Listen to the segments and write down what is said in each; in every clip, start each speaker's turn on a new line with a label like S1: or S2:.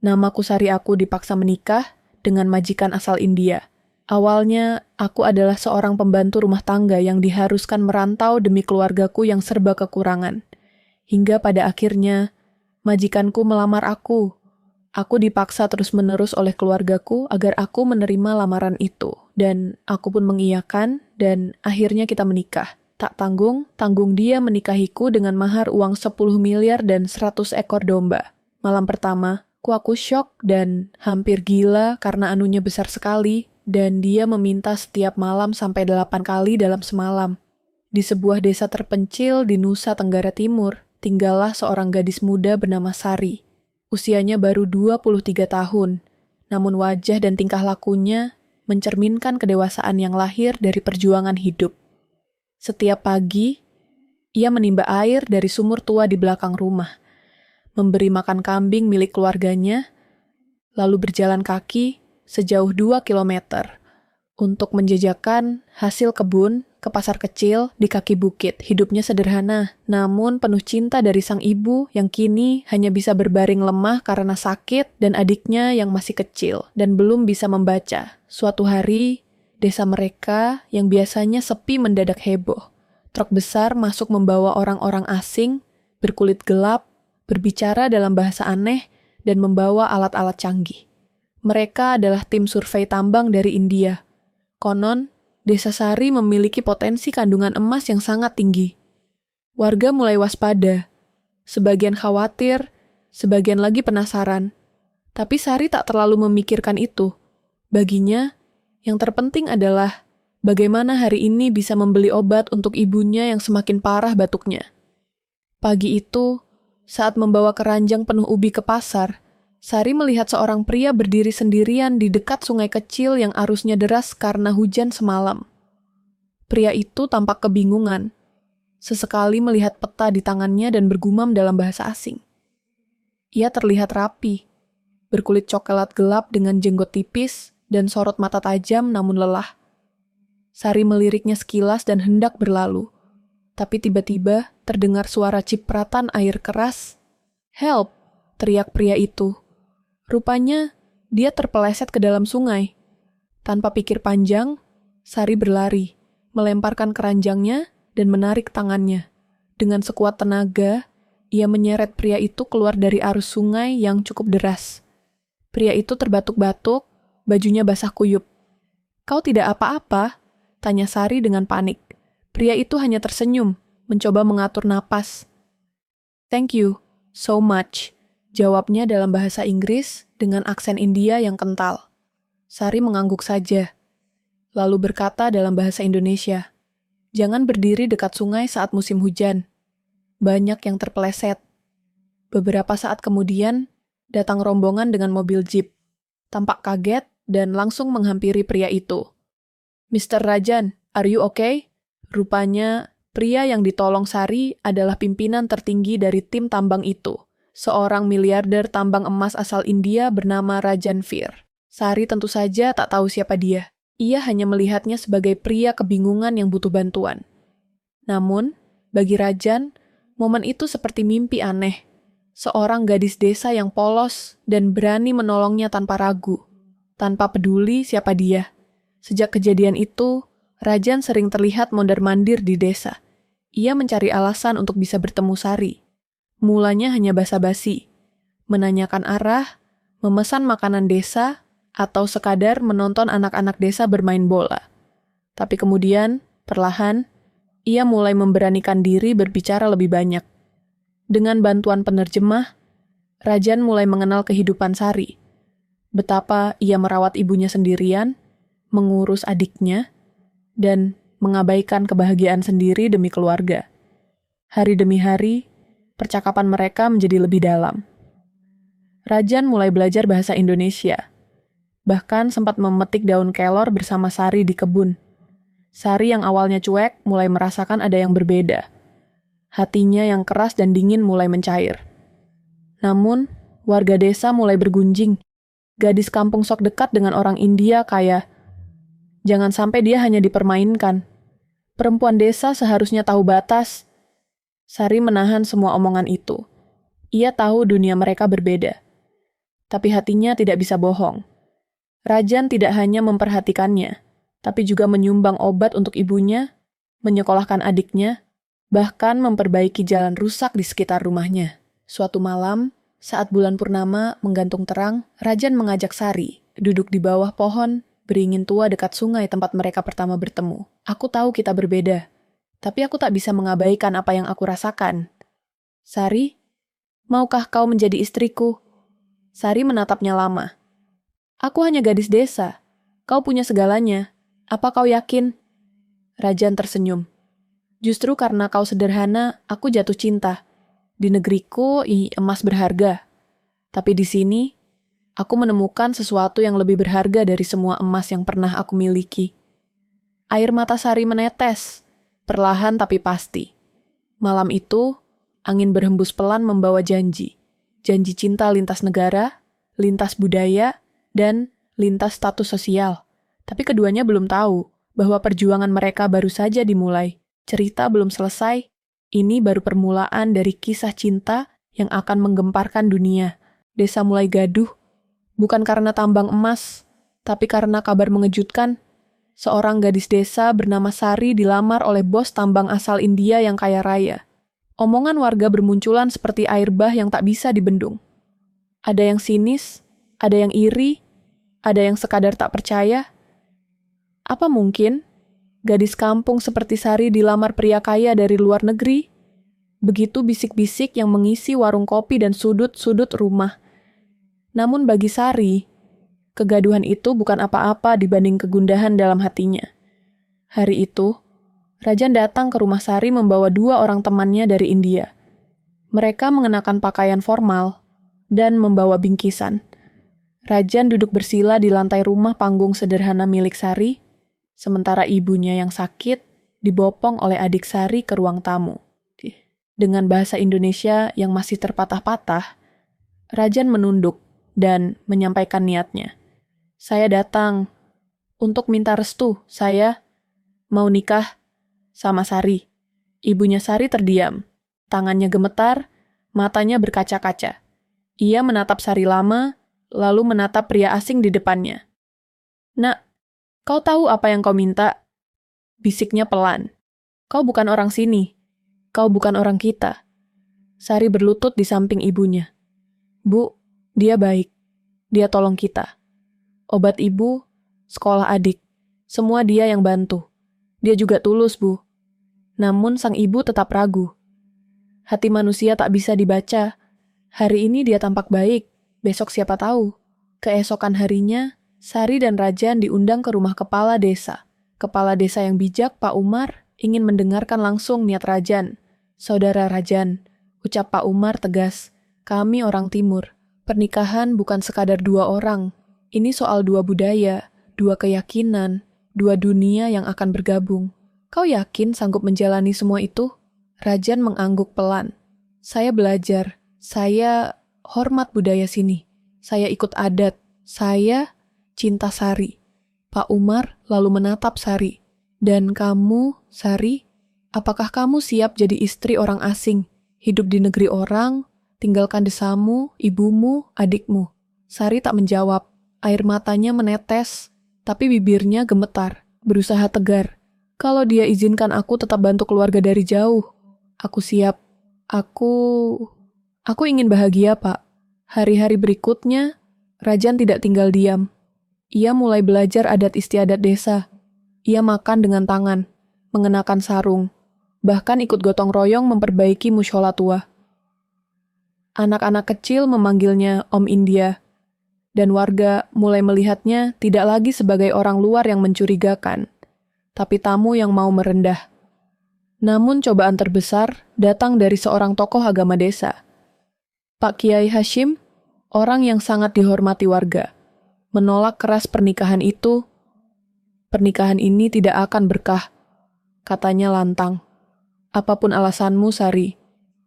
S1: Namaku Sari, aku dipaksa menikah dengan majikan asal India. Awalnya, aku adalah seorang pembantu rumah tangga yang diharuskan merantau demi keluargaku yang serba kekurangan. Hingga pada akhirnya, majikanku melamar aku. Aku dipaksa terus-menerus oleh keluargaku agar aku menerima lamaran itu. Dan aku pun mengiyakan, dan akhirnya kita menikah. Tak tanggung dia menikahiku dengan mahar uang 10 miliar dan 100 ekor domba. Malam pertama, aku syok dan hampir gila karena anunya besar sekali, dan dia meminta setiap malam sampai 8 kali dalam semalam. Di sebuah desa terpencil di Nusa Tenggara Timur, tinggallah seorang gadis muda bernama Sari. Usianya baru 23 tahun, namun wajah dan tingkah lakunya mencerminkan kedewasaan yang lahir dari perjuangan hidup. Setiap pagi, ia menimba air dari sumur tua di belakang rumah, memberi makan kambing milik keluarganya, lalu berjalan kaki sejauh 2 kilometer untuk menjajakan hasil kebun ke pasar kecil di kaki bukit. Hidupnya sederhana, namun penuh cinta dari sang ibu yang kini hanya bisa berbaring lemah karena sakit dan adiknya yang masih kecil dan belum bisa membaca. Suatu hari, desa mereka yang biasanya sepi mendadak heboh. Truk besar masuk membawa orang-orang asing, berkulit gelap, berbicara dalam bahasa aneh, dan membawa alat-alat canggih. Mereka adalah tim survei tambang dari India. Konon, desa Sari memiliki potensi kandungan emas yang sangat tinggi. Warga mulai waspada. Sebagian khawatir, sebagian lagi penasaran. Tapi Sari tak terlalu memikirkan itu. Baginya, yang terpenting adalah bagaimana hari ini bisa membeli obat untuk ibunya yang semakin parah batuknya. Pagi itu, saat membawa keranjang penuh ubi ke pasar, Sari melihat seorang pria berdiri sendirian di dekat sungai kecil yang arusnya deras karena hujan semalam. Pria itu tampak kebingungan. Sesekali melihat peta di tangannya dan bergumam dalam bahasa asing. Ia terlihat rapi, berkulit coklat gelap dengan jenggot tipis dan sorot mata tajam namun lelah. Sari meliriknya sekilas dan hendak berlalu. Tapi tiba-tiba terdengar suara cipratan air keras. "Help!" teriak pria itu. Rupanya dia terpeleset ke dalam sungai. Tanpa pikir panjang, Sari berlari, melemparkan keranjangnya dan menarik tangannya. Dengan sekuat tenaga, ia menyeret pria itu keluar dari arus sungai yang cukup deras. Pria itu terbatuk-batuk, bajunya basah kuyup. "Kau tidak apa-apa?" tanya Sari dengan panik. Pria itu hanya tersenyum, mencoba mengatur napas. "Thank you so much," jawabnya dalam bahasa Inggris dengan aksen India yang kental. Sari mengangguk saja, lalu berkata dalam bahasa Indonesia, "Jangan berdiri dekat sungai saat musim hujan. Banyak yang terpeleset." Beberapa saat kemudian, datang rombongan dengan mobil jeep. Tampak kaget dan langsung menghampiri pria itu. "Mr. Rajan, are you okay?" Rupanya, pria yang ditolong Sari adalah pimpinan tertinggi dari tim tambang itu, seorang miliarder tambang emas asal India bernama Rajan Veer. Sari tentu saja tak tahu siapa dia. Ia hanya melihatnya sebagai pria kebingungan yang butuh bantuan. Namun, bagi Rajan, momen itu seperti mimpi aneh. Seorang gadis desa yang polos dan berani menolongnya tanpa ragu, tanpa peduli siapa dia. Sejak kejadian itu, Rajan sering terlihat mondar-mandir di desa. Ia mencari alasan untuk bisa bertemu Sari. Mulanya hanya basa-basi, menanyakan arah, memesan makanan desa, atau sekadar menonton anak-anak desa bermain bola. Tapi kemudian, perlahan, ia mulai memberanikan diri berbicara lebih banyak. Dengan bantuan penerjemah, Rajan mulai mengenal kehidupan Sari. Betapa ia merawat ibunya sendirian, mengurus adiknya, dan mengabaikan kebahagiaan sendiri demi keluarga. Hari demi hari, percakapan mereka menjadi lebih dalam. Rajan mulai belajar bahasa Indonesia. Bahkan sempat memetik daun kelor bersama Sari di kebun. Sari yang awalnya cuek mulai merasakan ada yang berbeda. Hatinya yang keras dan dingin mulai mencair. Namun, warga desa mulai bergunjing. Gadis kampung sok dekat dengan orang India kaya. Jangan sampai dia hanya dipermainkan. Perempuan desa seharusnya tahu batas. Sari menahan semua omongan itu. Ia tahu dunia mereka berbeda. Tapi hatinya tidak bisa bohong. Rajan tidak hanya memperhatikannya, tapi juga menyumbang obat untuk ibunya, menyekolahkan adiknya, bahkan memperbaiki jalan rusak di sekitar rumahnya. Suatu malam, saat bulan purnama menggantung terang, Rajan mengajak Sari duduk di bawah pohon beringin tua dekat sungai tempat mereka pertama bertemu. Aku tahu kita berbeda, tapi aku tak bisa mengabaikan apa yang aku rasakan. Sari, maukah kau menjadi istriku? Sari menatapnya lama. Aku hanya gadis desa. Kau punya segalanya. Apa kau yakin? Rajan tersenyum. Justru karena kau sederhana, aku jatuh cinta. Di negeriku, emas berharga. Tapi di sini, aku menemukan sesuatu yang lebih berharga dari semua emas yang pernah aku miliki. Air mata Sari menetes, perlahan tapi pasti. Malam itu, angin berhembus pelan membawa janji. Janji cinta lintas negara, lintas budaya, dan lintas status sosial. Tapi keduanya belum tahu bahwa perjuangan mereka baru saja dimulai. Cerita belum selesai, ini baru permulaan dari kisah cinta yang akan menggemparkan dunia. Desa mulai gaduh, bukan karena tambang emas, tapi karena kabar mengejutkan. Seorang gadis desa bernama Sari dilamar oleh bos tambang asal India yang kaya raya. Omongan warga bermunculan seperti air bah yang tak bisa dibendung. Ada yang sinis, ada yang iri, ada yang sekadar tak percaya. Apa mungkin gadis kampung seperti Sari dilamar pria kaya dari luar negeri? Begitu bisik-bisik yang mengisi warung kopi dan sudut-sudut rumah. Namun bagi Sari, kegaduhan itu bukan apa-apa dibanding kegundahan dalam hatinya. Hari itu, Rajan datang ke rumah Sari membawa 2 orang temannya dari India. Mereka mengenakan pakaian formal dan membawa bingkisan. Rajan duduk bersila di lantai rumah panggung sederhana milik Sari, sementara ibunya yang sakit dibopong oleh adik Sari ke ruang tamu. Dengan bahasa Indonesia yang masih terpatah-patah, Rajan menunduk dan menyampaikan niatnya. Saya datang untuk minta restu, saya mau nikah sama Sari. Ibunya Sari terdiam. Tangannya gemetar, matanya berkaca-kaca. Ia menatap Sari lama, lalu menatap pria asing di depannya. Nak, kau tahu apa yang kau minta? Bisiknya pelan. Kau bukan orang sini. Kau bukan orang kita. Sari berlutut di samping ibunya. Bu, dia baik. Dia tolong kita. Obat ibu, sekolah adik. Semua dia yang bantu. Dia juga tulus, Bu. Namun sang ibu tetap ragu. Hati manusia tak bisa dibaca. Hari ini dia tampak baik, besok siapa tahu. Keesokan harinya, Sari dan Rajan diundang ke rumah kepala desa. Kepala desa yang bijak, Pak Umar, ingin mendengarkan langsung niat Rajan. Saudara Rajan, ucap Pak Umar tegas, kami orang timur. Pernikahan bukan sekadar 2 orang. Ini soal 2 budaya, 2 keyakinan, 2 dunia yang akan bergabung. Kau yakin sanggup menjalani semua itu? Rajan mengangguk pelan. Saya belajar. Saya hormat budaya sini. Saya ikut adat. Saya cinta Sari. Pak Umar lalu menatap Sari. Dan kamu, Sari, apakah kamu siap jadi istri orang asing? Hidup di negeri orang, tinggalkan desamu, ibumu, adikmu. Sari tak menjawab. Air matanya menetes, tapi bibirnya gemetar, berusaha tegar. Kalau dia izinkan aku tetap bantu keluarga dari jauh, aku siap. Aku ingin bahagia, Pak. Hari-hari berikutnya, Rajan tidak tinggal diam. Ia mulai belajar adat istiadat desa. Ia makan dengan tangan, mengenakan sarung, bahkan ikut gotong royong memperbaiki mushola tua. Anak-anak kecil memanggilnya Om India, dan warga mulai melihatnya tidak lagi sebagai orang luar yang mencurigakan, tapi tamu yang mau merendah. Namun cobaan terbesar datang dari seorang tokoh agama desa. Pak Kiai Hashim, orang yang sangat dihormati warga, menolak keras pernikahan itu. Pernikahan ini tidak akan berkah, katanya lantang. Apapun alasanmu, Sari,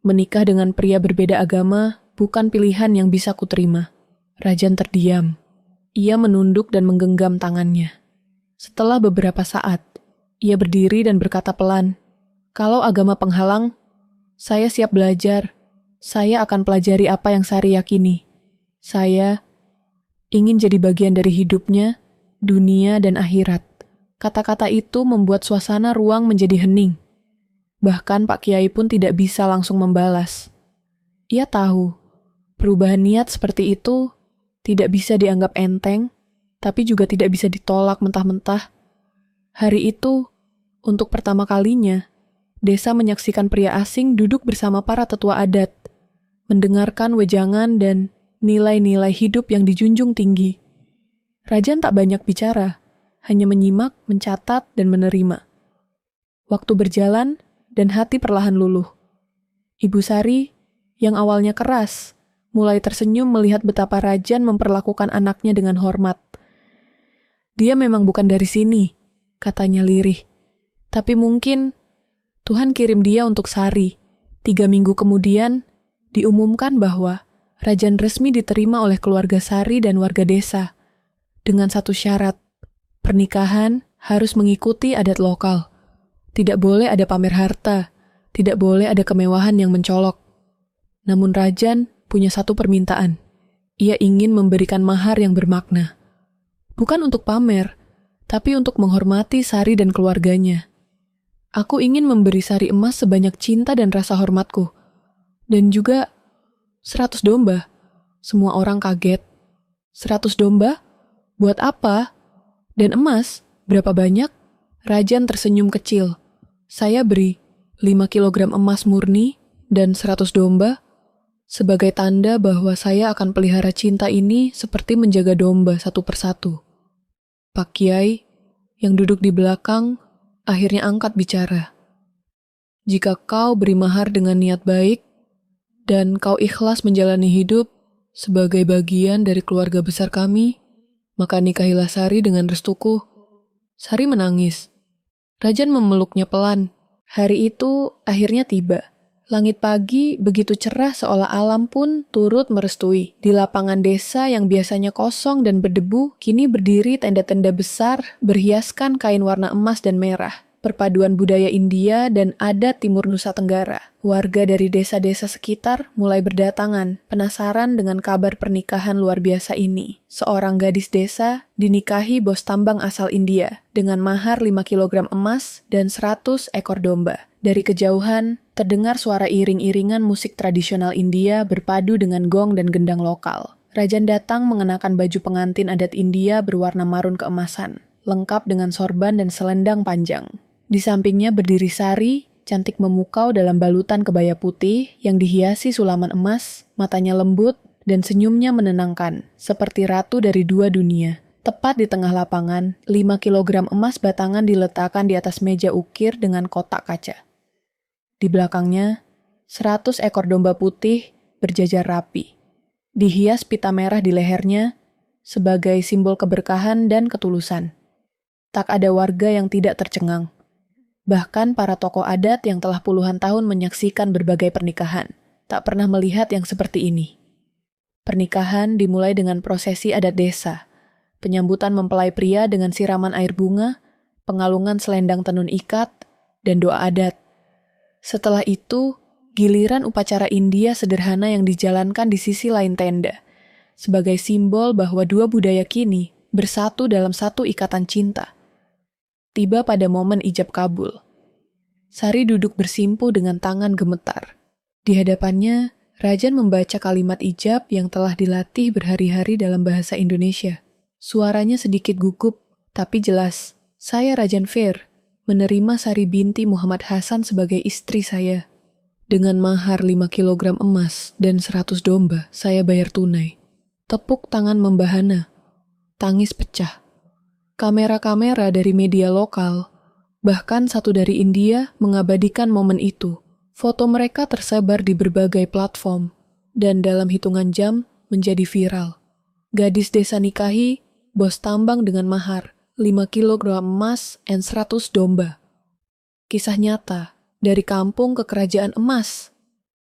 S1: menikah dengan pria berbeda agama bukan pilihan yang bisa kuterima. Rajan terdiam. Ia menunduk dan menggenggam tangannya. Setelah beberapa saat, ia berdiri dan berkata pelan, kalau agama penghalang, saya siap belajar. Saya akan pelajari apa yang Sari yakini. Saya ingin jadi bagian dari hidupnya, dunia, dan akhirat. Kata-kata itu membuat suasana ruang menjadi hening. Bahkan Pak Kiai pun tidak bisa langsung membalas. Ia tahu, perubahan niat seperti itu tidak bisa dianggap enteng, tapi juga tidak bisa ditolak mentah-mentah. Hari itu, untuk pertama kalinya, desa menyaksikan pria asing duduk bersama para tetua adat, mendengarkan wejangan dan nilai-nilai hidup yang dijunjung tinggi. Rajan tak banyak bicara, hanya menyimak, mencatat, dan menerima. Waktu berjalan, dan hati perlahan luluh. Ibu Sari, yang awalnya keras, mulai tersenyum melihat betapa Rajan memperlakukan anaknya dengan hormat. Dia memang bukan dari sini, katanya lirih. Tapi mungkin Tuhan kirim dia untuk Sari. 3 minggu kemudian, diumumkan bahwa Rajan resmi diterima oleh keluarga Sari dan warga desa. Dengan satu syarat, pernikahan harus mengikuti adat lokal. Tidak boleh ada pamer harta, tidak boleh ada kemewahan yang mencolok. Namun Rajan punya satu permintaan. Ia ingin memberikan mahar yang bermakna. Bukan untuk pamer, tapi untuk menghormati Sari dan keluarganya. Aku ingin memberi Sari emas sebanyak cinta dan rasa hormatku. Dan juga 100 domba. Semua orang kaget. 100 domba? Buat apa? Dan emas? Berapa banyak? Rajan tersenyum kecil. Saya beri 5 kilogram emas murni dan 100 domba sebagai tanda bahwa saya akan pelihara cinta ini seperti menjaga domba satu persatu. Pak Kiai, yang duduk di belakang, akhirnya angkat bicara. Jika kau beri mahar dengan niat baik, dan kau ikhlas menjalani hidup sebagai bagian dari keluarga besar kami, maka nikahilah Sari dengan restuku. Sari menangis. Rajan memeluknya pelan. Hari itu akhirnya tiba. Langit pagi begitu cerah seolah alam pun turut merestui. Di lapangan desa yang biasanya kosong dan berdebu, kini berdiri tenda-tenda besar berhiaskan kain warna emas dan merah. Perpaduan budaya India dan adat Timur Nusa Tenggara. Warga dari desa-desa sekitar mulai berdatangan, penasaran dengan kabar pernikahan luar biasa ini. Seorang gadis desa dinikahi bos tambang asal India dengan mahar 5 kilogram emas dan 100 ekor domba. Dari kejauhan, terdengar suara iring-iringan musik tradisional India berpadu dengan gong dan gendang lokal. Rajan datang mengenakan baju pengantin adat India berwarna marun keemasan, lengkap dengan sorban dan selendang panjang. Di sampingnya berdiri Sari, cantik memukau dalam balutan kebaya putih yang dihiasi sulaman emas, matanya lembut dan senyumnya menenangkan, seperti ratu dari 2 dunia. Tepat di tengah lapangan, 5 kilogram emas batangan diletakkan di atas meja ukir dengan kotak kaca. Di belakangnya, 100 ekor domba putih berjajar rapi. Dihias pita merah di lehernya sebagai simbol keberkahan dan ketulusan. Tak ada warga yang tidak tercengang. Bahkan para tokoh adat yang telah puluhan tahun menyaksikan berbagai pernikahan, tak pernah melihat yang seperti ini. Pernikahan dimulai dengan prosesi adat desa, penyambutan mempelai pria dengan siraman air bunga, pengalungan selendang tenun ikat, dan doa adat. Setelah itu, giliran upacara India sederhana yang dijalankan di sisi lain tenda, sebagai simbol bahwa 2 budaya kini bersatu dalam satu ikatan cinta. Tiba pada momen ijab kabul. Sari duduk bersimpu dengan tangan gemetar. Di hadapannya, Rajan membaca kalimat ijab yang telah dilatih berhari-hari dalam bahasa Indonesia. Suaranya sedikit gugup, tapi jelas. Saya Rajan Fair, menerima Sari binti Muhammad Hasan sebagai istri saya. Dengan mahar 5 kilogram emas dan 100 domba, saya bayar tunai. Tepuk tangan membahana. Tangis pecah. Kamera-kamera dari media lokal, bahkan satu dari India, mengabadikan momen itu. Foto mereka tersebar di berbagai platform, dan dalam hitungan jam menjadi viral. Gadis desa nikahi, bos tambang dengan mahar, 5 kilogram emas dan 100 domba. Kisah nyata, dari kampung ke kerajaan emas.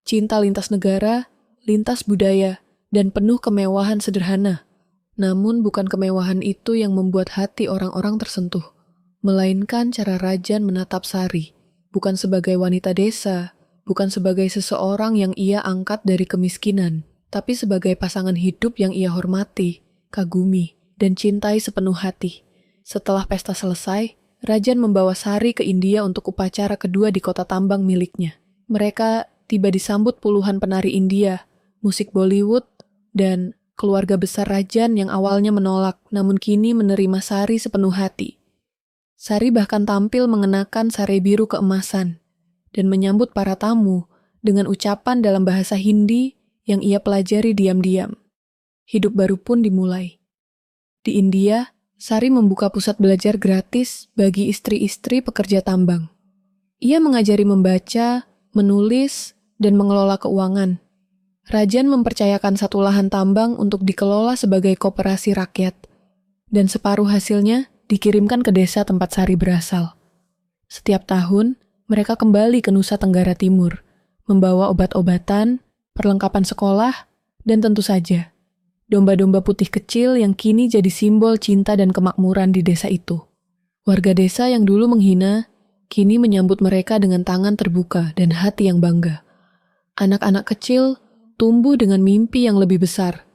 S1: Cinta lintas negara, lintas budaya, dan penuh kemewahan sederhana. Namun bukan kemewahan itu yang membuat hati orang-orang tersentuh, melainkan cara Rajan menatap Sari, bukan sebagai wanita desa, bukan sebagai seseorang yang ia angkat dari kemiskinan, tapi sebagai pasangan hidup yang ia hormati, kagumi, dan cintai sepenuh hati. Setelah pesta selesai, Rajan membawa Sari ke India untuk upacara kedua di kota tambang miliknya. Mereka tiba disambut puluhan penari India, musik Bollywood, dan keluarga besar Rajan yang awalnya menolak namun kini menerima Sari sepenuh hati. Sari bahkan tampil mengenakan sari biru keemasan dan menyambut para tamu dengan ucapan dalam bahasa Hindi yang ia pelajari diam-diam. Hidup baru pun dimulai. Di India, Sari membuka pusat belajar gratis bagi istri-istri pekerja tambang. Ia mengajari membaca, menulis, dan mengelola keuangan. Rajan mempercayakan satu lahan tambang untuk dikelola sebagai koperasi rakyat, dan separuh hasilnya dikirimkan ke desa tempat Sari berasal. Setiap tahun, mereka kembali ke Nusa Tenggara Timur, membawa obat-obatan, perlengkapan sekolah, dan tentu saja domba-domba putih kecil yang kini jadi simbol cinta dan kemakmuran di desa itu. Warga desa yang dulu menghina, kini menyambut mereka dengan tangan terbuka dan hati yang bangga. Anak-anak kecil tumbuh dengan mimpi yang lebih besar.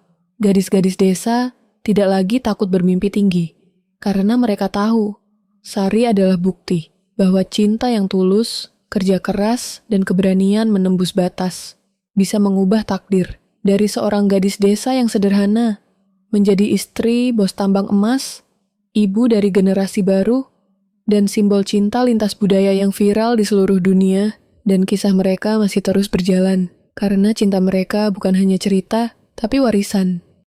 S1: Gadis-gadis desa tidak lagi takut bermimpi tinggi, karena mereka tahu Sari adalah bukti bahwa cinta yang tulus, kerja keras, dan keberanian menembus batas bisa mengubah takdir. Dari seorang gadis desa yang sederhana, menjadi istri bos tambang emas, ibu dari generasi baru, dan simbol cinta lintas budaya yang viral di seluruh dunia, dan kisah mereka masih terus berjalan, karena cinta mereka bukan hanya cerita, tapi warisan.